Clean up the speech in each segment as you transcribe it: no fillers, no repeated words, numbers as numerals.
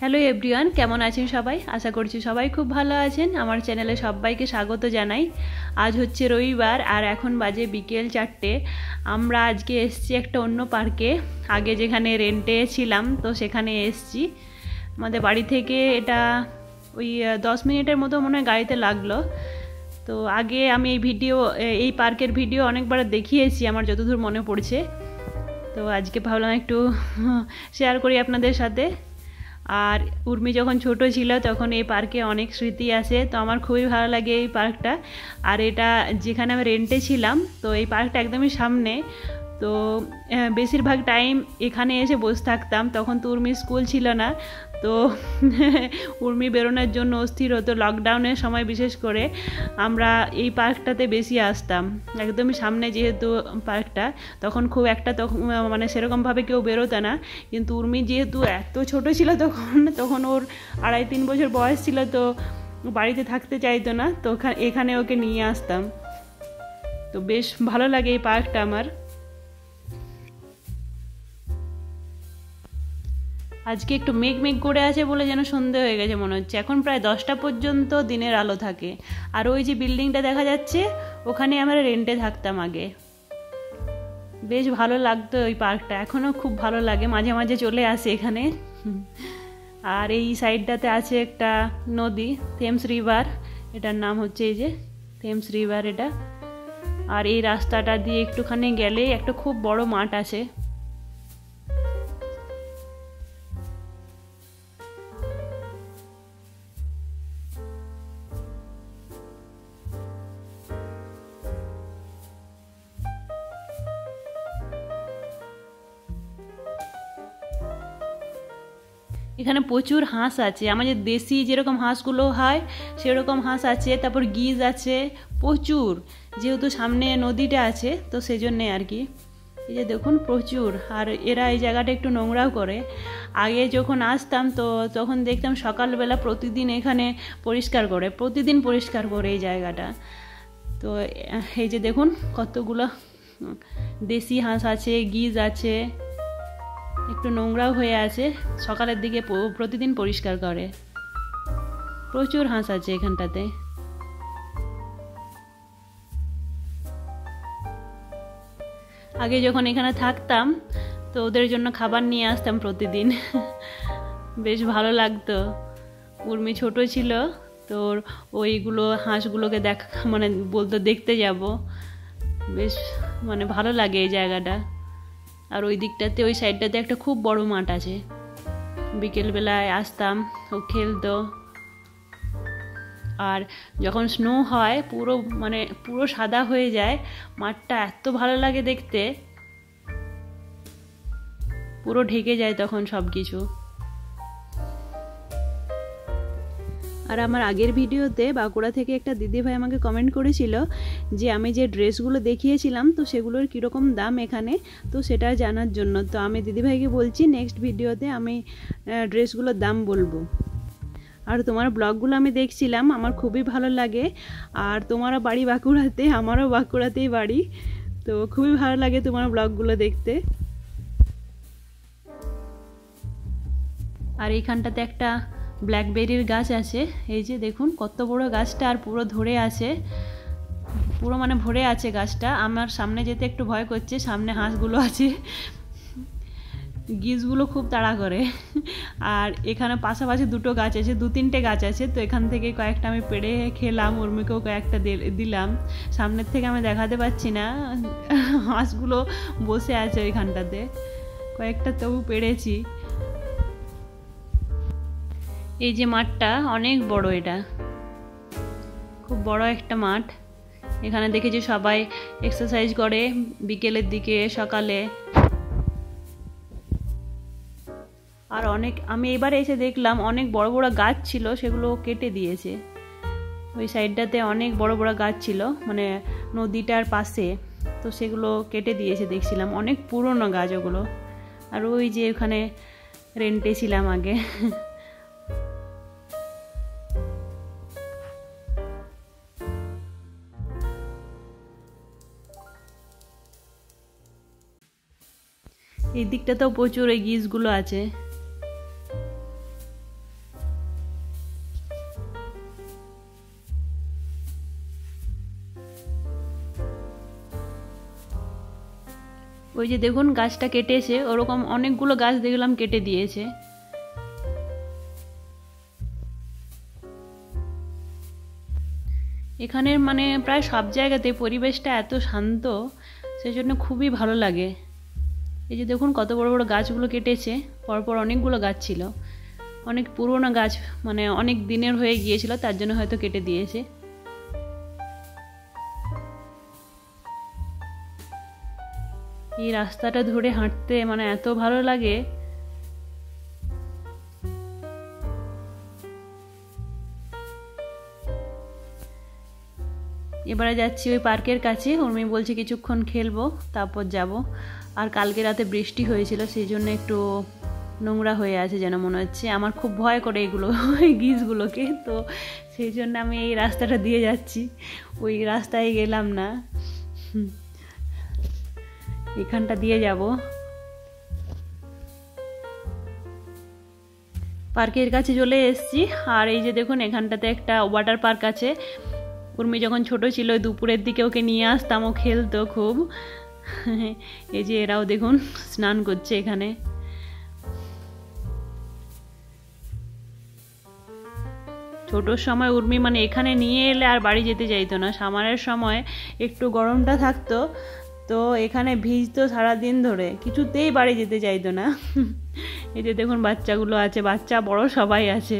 Hello everyone, কেমন আছেন সবাই? আশা করছি সবাই খুব ভালো আছেন। আমার চ্যানেলে সবাইকে স্বাগত জানাই। আজ হচ্ছে রবিবার আর এখন বাজে বিকেল 4টে। আমরা আজকে এসেছি একটা অন্য পার্কে। আগে যেখানে রেন্টে ছিলাম তো সেখানে এসেছি। আমাদের বাড়ি থেকে এটা ওই 10 মিনিটের মতো মনে হয় গাড়িতে লাগলো। তো আগে আমি এই পার্কের ভিডিও অনেকবার দেখিয়েছি, আমার যতদূর মনে পড়ছে। তো আজকে ভাবলাম একটু শেয়ার করি আপনাদের সাথে। আর উর্মি যখন ছোট ছিল তখন এই পার্কে অনেক স্মৃতি আছে, তো আমার খুবই ভালো লাগে এই পার্কটা। আর এটা যেখানে আমি রেন্টে ছিলাম তো এই পার্কটা একদমই সামনে। তো বেশিরভাগ টাইম এখানে এসে বসে থাকতাম। তখন তো উর্মি স্কুল ছিল না, তো উর্মি বেরোনোর জন্য অস্থির হতো। লকডাউনের সময় বিশেষ করে আমরা এই পার্কটাতে বেশি আসতাম, একদমই সামনে যেহেতু পার্কটা। তখন খুব একটা মানে সেরকমভাবে কেউ বেরোতো না। কিন্তু উর্মি যেহেতু এত ছোট ছিল তখন ওর 2.5-3 বছর বয়স ছিল, তো বাড়িতে থাকতে চাইতো না। তো এখানে ওকে নিয়ে আসতাম। তো বেশ ভালো লাগে এই পার্কটা আমার। আজকে একটু মেঘ মেঘ করে আছে বলে যেন সন্ধে হয়ে গেছে মনে হচ্ছে। এখন প্রায় 10টা পর্যন্ত দিনের আলো থাকে। আর ওই যে বিল্ডিংটা দেখা যাচ্ছে ওখানে আমরা রেন্টে থাকতাম আগে। বেশ ভালো লাগতো ওই পার্কটা, এখনও খুব ভালো লাগে, মাঝে মাঝে চলে আসে এখানে। আর এই সাইডটাতে আছে একটা নদী, থেমস রিভার। এটার নাম হচ্ছে এই যে থেমস রিভার এটা। আর এই রাস্তাটা দিয়ে একটুখানি গেলে একটা খুব বড় মাঠ আছে। এখানে প্রচুর হাঁস আছে, আমাদের দেশি যেরকম হাঁসগুলো হয় সেরকম হাঁস আছে। তারপর গিজ আছে প্রচুর, যেহেতু সামনে নদীটা আছে তো সেজন্যে আর কি। এই যে দেখুন প্রচুর। আর এরা এই জায়গাটা একটু নোংরাও করে। আগে যখন আসতাম তো তখন দেখতাম সকালবেলা প্রতিদিন এখানে প্রতিদিন পরিষ্কার করে এই জায়গাটা। তো এই যে দেখুন কতগুলো দেশি হাঁস আছে, গিজ আছে, একটু নোংরাও হয়ে আছে। সকালের দিকে প্রতিদিন পরিষ্কার করে। প্রচুর হাঁস আছে এখানটাতে। আগে যখন এখানে থাকতাম তো ওদের জন্য খাবার নিয়ে আসতাম প্রতিদিন। বেশ ভালো লাগতো। উর্মি ছোট ছিল তো ওইগুলো হাঁসগুলোকে মানে বলতো দেখতে যাব। বেশ মানে ভালো লাগে এই জায়গাটা। আর ওই দিকটাতে ওই সাইডটাতে একটা খুব বড় মাঠ আছে। বিকেলবেলায় আসতাম, ও খেলতো। আর যখন স্নো হয় পুরো সাদা হয়ে যায় মাঠটা, এত ভালো লাগে দেখতে, পুরো ঢেকে যায় তখন সব কিছু। আর আমার আগের ভিডিওতে বাঁকুড়া থেকে একটা দিদিভাই আমাকে কমেন্ট করেছিল যে আমি যে ড্রেসগুলো দেখিয়েছিলাম তো সেগুলোর কীরকম দাম এখানে, তো সেটা জানার জন্য। তো আমি দিদিভাইকে বলছি নেক্সট ভিডিওতে আমি ড্রেসগুলোর দাম বলবো। আর তোমার ব্লগগুলো আমি দেখছিলাম, আমার খুবই ভালো লাগে। আর তোমারও বাড়ি বাঁকুড়াতে, আমারও বাঁকুড়াতেই বাড়ি, তো খুবই ভালো লাগে তোমার ব্লগগুলো দেখতে। আর এইখানটাতে একটা ব্ল্যাকবেরির গাছ আছে। এই যে দেখুন কত বড় গাছটা, আর পুরো ধরে আছে, পুরো মানে ভরে আছে গাছটা। আমার সামনে যেতে একটু ভয় করছে, সামনে হাঁসগুলো আছে, গিজগুলো খুব তাড়া করে। আর এখানে পাশাপাশি 2টো গাছ আছে, 2-3টে গাছ আছে। তো এখান থেকে কয়েকটা আমি পেড়ে খেলাম, উর্মিকেও কয়েকটা দিলাম। সামনের থেকে আমি দেখাতে পাচ্ছি না, হাঁসগুলো বসে আছে ওইখানটাতে, কয়েকটা তবু পেড়েছি। এই যে মাঠটা অনেক বড়, এটা খুব বড় একটা মাঠ। এখানে দেখেছি সবাই এক্সারসাইজ করে বিকেলের দিকে, সকালে। আর আমি এবারে এসে দেখলাম অনেক বড় বড় গাছ ছিল, সেগুলো কেটে দিয়েছে। ওই সাইডটাতে অনেক বড় বড় গাছ ছিল মানে নদীটার পাশে, তো সেগুলো কেটে দিয়েছে দেখছিলাম, অনেক পুরনো গাছ ওগুলো। আর ওই যে ওখানে রেন্টে ছিলাম আগে। এই দিকটাতেও প্রচুর এই গিজগুলো আছে। ওই যে দেখুন গাছটা কেটেছে, ওরকম অনেকগুলো গাছ দেখলাম কেটে দিয়েছে। এখানের মানে প্রায় সব জায়গাতে পরিবেশটা এত শান্ত, সেই জন্য খুবই ভালো লাগে। এই যে দেখুন কত বড় বড় গাছগুলো কেটেছে, পরপর অনেকগুলো গাছ ছিল, অনেক পুরোনো গাছ, মানে অনেক দিনের হয়ে গিয়েছিল, তার জন্য হয়তো কেটে দিয়েছে। এই রাস্তাটা ধরে হাঁটতে মানে এত ভালো লাগে। এবারে যাচ্ছি ওই পার্কের কাছে, উর্মি বলছে কিছুক্ষণ খেলবো তারপর যাব। আর কালকে রাতে বৃষ্টি হয়েছিল, সেই জন্য একটু নোংরা হয়ে আছে যেন মনে হচ্ছে। আমার খুব ভয় করে এগুলো গিজগুলোকে, তো সেই জন্য আমি এই রাস্তাটা দিয়ে যাচ্ছি, ওই রাস্তায় গেলাম না, এখানটা দিয়ে যাব। পার্কের কাছে চলে এসেছি। আর এই যে দেখুন এখানটাতে একটা ওয়াটার পার্ক আছে। উর্মি যখন ছোট ছিল দুপুরের দিকে ওকে নিয়ে আসতাম, ও খেলতো খুব। এই যে এরাও দেখুন স্নান করছে এখানে। ছোটোর সময় উর্মি মানে এখানে নিয়ে এলে আর বাড়ি যেতে চাইতো না। সামারের সময় একটু গরমটা থাকতো তো এখানে ভিজতো সারাদিন ধরে, কিছুতেই বাড়ি যেতে চাইতো না। এই যে দেখুন বাচ্চাগুলো আছে, বাচ্চা বড় সবাই আছে।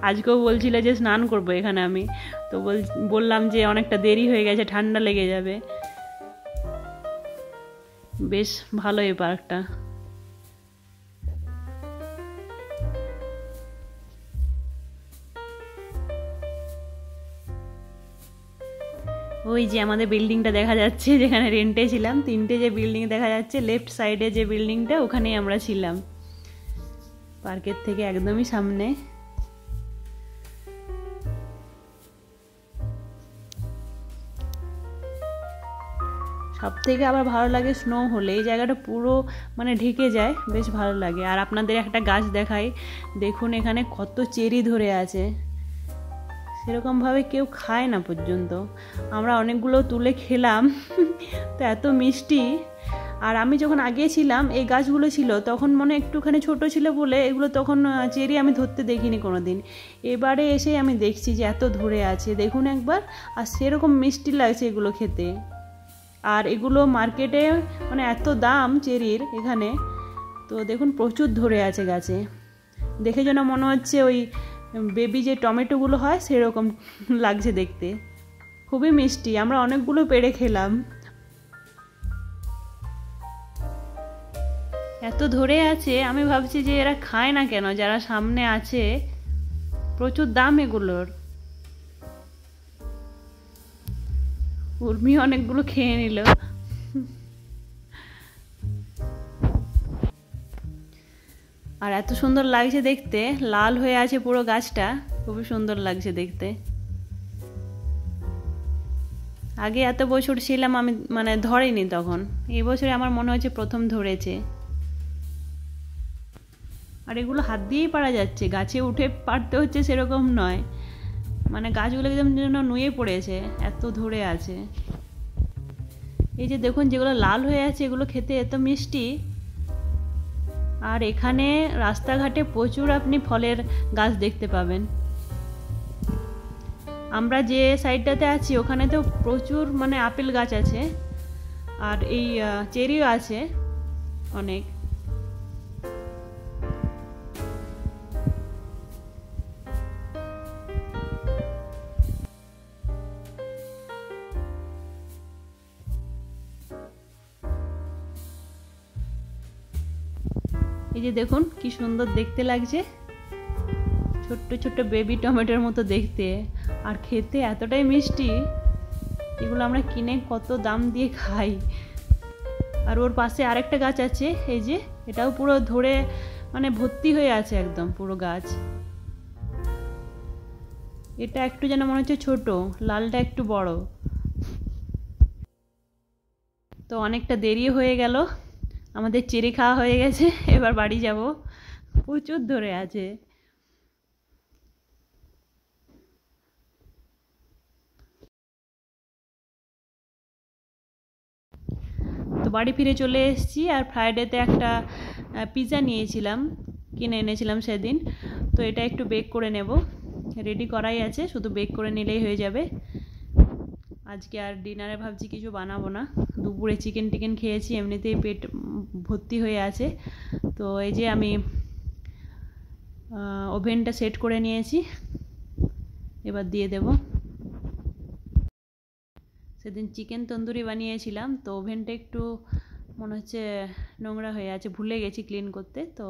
আজকেও বলছিল যে স্নান করবো এখানে আমি, তো বললাম যে অনেকটা দেরি হয়ে গেছে, ঠান্ডা লেগে যাবে। বেশ ভালো এই পার্কটা। ওই যে আমাদের বিল্ডিংটা দেখা যাচ্ছে, যেখানে রেন্টে ছিলাম, 3টে যে বিল্ডিং দেখা যাচ্ছে, লেফট সাইডে যে বিল্ডিংটা ওখানেই আমরা ছিলাম, পার্কের থেকে একদমই সামনে। সব থেকে আবার ভালো লাগে স্নো হলে, এই জায়গাটা পুরো মানে ঢেকে যায়, বেশ ভালো লাগে। আর আপনাদের একটা গাছ দেখাই, দেখুন এখানে কত চেরি ধরে আছে, সেরকমভাবে কেউ খায় না পর্যন্ত। আমরা অনেকগুলো তুলে খেলাম, তো এত মিষ্টি। আর আমি যখন আগে ছিলাম এই গাছগুলো ছিল তখন মনে একটুখানি ছোট ছিল বলে এগুলো তখন চেরি আমি ধরতে দেখিনি কোনো দিন। এবারে এসে আমি দেখছি যে এত ধরে আছে, দেখুন একবার, আর সেরকম মিষ্টি লাগছে এগুলো খেতে। আর এগুলো মার্কেটে মানে এত দাম চেরির এখানে, তো দেখুন প্রচুর ধরে আছে গাছে, দেখে যেন মনে হচ্ছে ওই বেবি যে টমেটোগুলো হয় সেরকম লাগছে দেখতে, খুবই মিষ্টি। আমরা অনেকগুলো পেড়ে খেলাম, এত ধরে আছে। আমি ভাবছি যে এরা খায় না কেন, যারা সামনে আছে, প্রচুর দাম এগুলোর। উর্মি অনেকগুলো খেয়ে নিল। আর এত সুন্দর লাগছে দেখতে, লাল হয়ে আছে পুরো গাছটা, খুবই সুন্দর লাগছে দেখতে। আগে এত বছর ছিলাম আমি মানে ধরেনি তখন, এই বছরে আমার মনে হচ্ছে প্রথম ধরেছে। আর এগুলো হাত দিয়েই পারা যাচ্ছে, গাছে উঠে পারতে হচ্ছে সেরকম নয়, মানে গাছগুলো একদম যেন নুয়ে পড়েছে, এত ধরে আছে। এই যে দেখুন যেগুলো লাল হয়ে আছে এগুলো খেতে এত মিষ্টি। আর এখানে রাস্তাঘাটে প্রচুর আপনি ফলের গাছ দেখতে পাবেন। আমরা যে সাইডটাতে আছি ওখানে তো প্রচুর মানে আপেল গাছ আছে, আর এই চেরিও আছে অনেক। এই যে দেখুন কি সুন্দর দেখতে লাগছে, ছোট্ট ছোট্ট বেবি টমেটোর মতো দেখতে, আর খেতে এতটাই মিষ্টি। এগুলো আমরা কিনে কত দাম দিয়ে খাই। আর ওর পাশে আরেকটা গাছ আছে, এই যে এটাও পুরো ধরে মানে ভর্তি হয়ে আছে একদম পুরো গাছ। এটা একটু যেন মনে হচ্ছে ছোট, লালটা একটু বড়। তো অনেকটা দেরি হয়ে গেল, আমাদের চেরি খাওয়া হয়ে গেছে, এবার বাড়ি যাব। প্রচুর ধরে আছে। তো বাড়ি ফিরে চলে এসেছি, আর ফ্রাইডেতে একটা পিৎজা নিয়েছিলাম, কিনে এনেছিলাম সেদিন। তো এটা একটু বেক করে নেব, রেডি করাই আছে, শুধু বেক করে নিলেই হয়ে যাবে। আজকে আর ডিনারে ভাবছি কিছু বানাবো না, দুপুরে চিকেন টিকেন খেয়েছি, এমনিতেই পেট ভর্তি হয়ে আছে। তো এই যে আমি ওভেনটা সেট করে নিয়েছি, এবার দিয়ে দেব। সেদিন চিকেন তন্দুরি বানিয়েছিলাম, তো ওভেনটা একটু মনে হচ্ছে নোংরা হয়ে আছে, ভুলে গেছি ক্লিন করতে। তো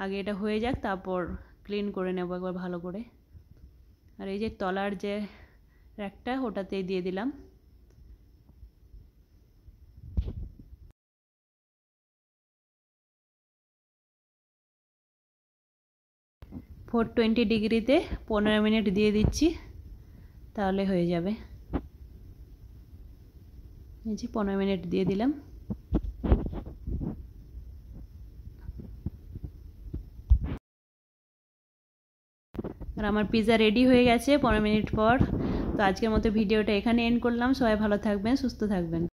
আগে এটা হয়ে যাক, তারপর ক্লিন করে নেব একবার ভালো করে। আর এই যে তলার যে র্যাকটা, ওটাতেই দিয়ে দিলাম। ফোর 20 ডিগ্রিতে 15 মিনিট দিয়ে দিচ্ছি, তাহলে হয়ে যাবে। এই যে 15 মিনিট দিয়ে দিলাম। আর আমার পিৎজা রেডি হয়ে গেছে 15 মিনিট পর। তো আজকের মতো ভিডিওটা এখানে এন্ড করলাম। সবাই ভালো থাকবেন, সুস্থ থাকবেন।